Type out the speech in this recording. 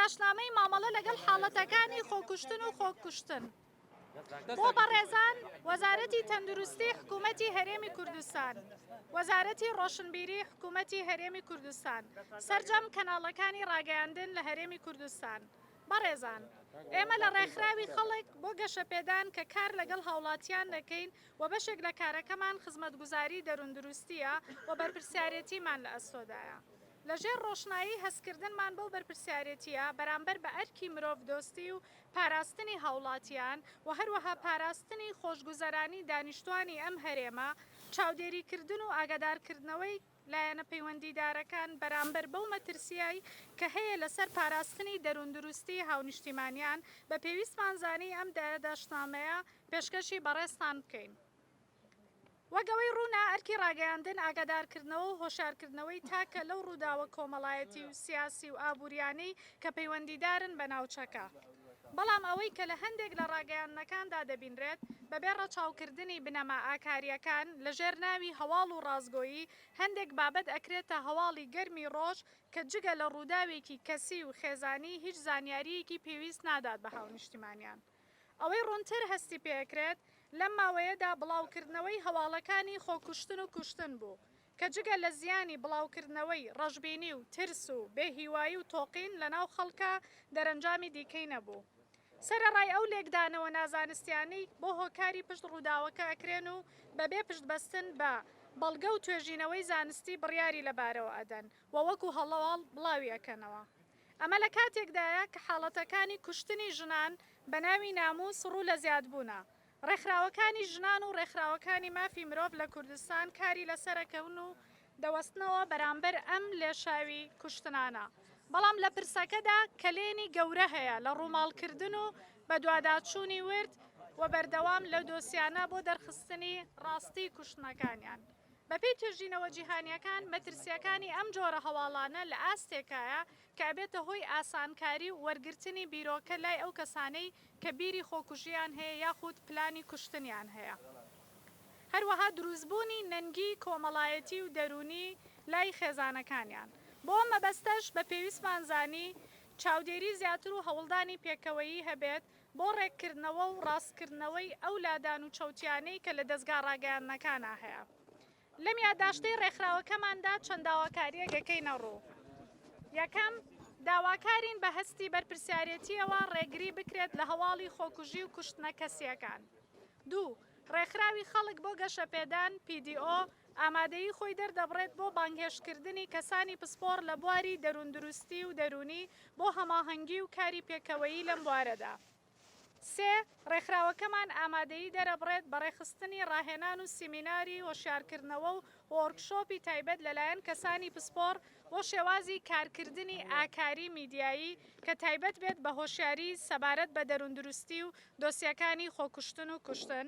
داشنامەی مامەڵە لەگەڵ حاڵەتەکانی خۆکوشتن و خۆکوشتن. بۆ بەڕێزان وەزارەتی تەندروستی حکوومەتی هەرێمی کوردستان، وەزارەتی ڕۆشنبیری حکوومەتی هەرێمی کوردستان، سەرجەم کەناڵەکانی ڕاگەیاندن لە هەرێمی کوردستان. بەڕێزان، ئێمە لە ڕێکخراوی خەڵک بۆ گەشەپێدان کە کار لەگەڵ هاوڵاتیان دەکەین و بەشێک لە کارەکەمان خزمەتگوزاری دەروندروستیە و بەرپرسیارەتیمان لە ئەستۆدایە. لەژێر ڕۆشنایی هەستکردنمان بەو بەرپرسیارەتیە بەرامبەر بە ئەرکی مرۆڤ دۆستی و پاراستنی هاوڵاتیان و هەروەها پاراستنی خۆشگوزەرانی دانیشتوانی ئەم هەرێمە، چاودێریکردن و ئاگادارکردنەوەی لایەنە پەیوەندیدارەکان بەرامبەر بەو مەترسیایی کە هەیە لەسەر پاراستنی دەروندروستی هاونیشتیمانیان بە پێویستمانزانی ئەم داشنامەیە پێشکەشی بەڕێستان بکەین. وەگەوەی ڕوونا ئەرکی ڕاگەیاندن ئاگادارکردنەوە و هۆشارکردنەوەی تاکە لەو ڕووداوە کۆمەڵایەتی و سیاسی و ئابوووریانەی کە پەیوەندیدارن بە ناوچەکە. بەڵام ئەوەی کە لە هەندێک لە ڕاگەیاندنەکاندا دەبینرێت بەبێ ڕەچاوکردنی بنەما ئاکاریەکان لەژێر ناوی هەواڵ و ڕازگۆیی هەندێک بابەت ئەکرێتە هەواڵی گەرمی ڕۆژ کە جگە لە ڕووداوێکی کەسی و خێزانی هیچ زانیاریەکی پێویست نادات بە هاونیشتیمانیان. ئەوەی ڕوونتر هەستی پێکرێت لەم ماوەیەدا بڵاوکردنەوەی هەواڵەکانی خۆکوشتن و کوشتن بوو کە جگە لە زیانی بڵاوکردنەوەی ڕەشببینی و ترس و بێهیوایی و تۆقین لەناو خەڵکە دەرەنجامی دیکەی نەبوو. سەرەڕای ئەو لێکدانەوە نازانستیانەی بۆ هۆکاری پشت ڕووداوەکە ئەکرێن و بەبێ پشتبەستن بە بەڵگە و توێژینەوەی زانستی بڕیاری لەبارەوە ئەدەن و وەکو هەڵەواڵ بڵاوی ئەکەنەوە. ئەمە لە کاتێکدایە کە حاڵەتەکانی کوشتنی ژنان بە ناوی ناموس ڕوو لە زیادبوونە. ڕێکخراوەکانی ژنان و ڕێکخراوەکانی مافی مرۆڤ لە کوردستان کاری لەسەرەکەون و دەوەستنەوە بەرامبەر ئەم لێشاوی کوشتنانە. بەڵام لە پرسەکەدا کەلێنی گەورە هەیە لە ڕووماڵکردن و بە دوواداچوونی ورد و بەردەوام لە دۆسیانە بۆ دەرخستنی ڕاستی کوشتنەکانیان. بەپێی توێژینەوە جیهانیەکان مەترسیەکانی ئەم جۆرە هەواڵانە لە ئاستێکایە کە ئەبێتە هۆی ئاسانکاری و وەرگرتنی بیرۆکە لای ئەو کەسانەی کە بیری خۆکوژیان هەیە یاخود پلانی کوشتنیان هەیە. هەروەها دروستبوونی نەنگی کۆمەڵایەتی و دەرونی لای خێزانەکانیان. بۆ مەبەستەش بە پێویستمانزانی چاودێری زیاتر و هەوڵدانی پێکەوەیی هەبێت بۆ ڕێککردنەوە و ڕاستکردنەوەی ئەو لادان و چەوتیانەی کە لە دەستگا ڕاگەیاندنەکانە هەیە. لەم یادداشتەی ڕێکخراوەکەماندا چەند داواکاریە گەکەینە ڕوو. یەکەم، داواکارین بە هەستی بەرپرسیارەتیەوە ڕێگری بکرێت لە هەواڵی خۆکوژی و کوشتنە کەسیەکان. دوو، ڕێکخراوی خەڵک بۆ گەشەپێدان PDO ئامادەیی خۆی دەردەبڕێت بۆ بانگهێشتکردنی کەسانی پسپۆڕ لە بواری دەروندروستی و دەرونی بۆ هەماهەنگی و کاری پێکەوەیی لەم بوارەدا. سێ، ڕێکخراوەکەمان ئامادەیی دەرەبڕێت بە ڕێخستنی ڕاهێنان و سیمیناری هۆشیارکردنەوە و وۆرکشۆپی تایبەت لەلایەن کەسانی پسپۆڕ بۆ شێوازی کارکردنی ئاکاری میدیایی کە تایبەت بێت بە هۆشیاری سەبارەت بە دەروندروستی و دۆسیەکانی خۆکوشتن و کوشتن.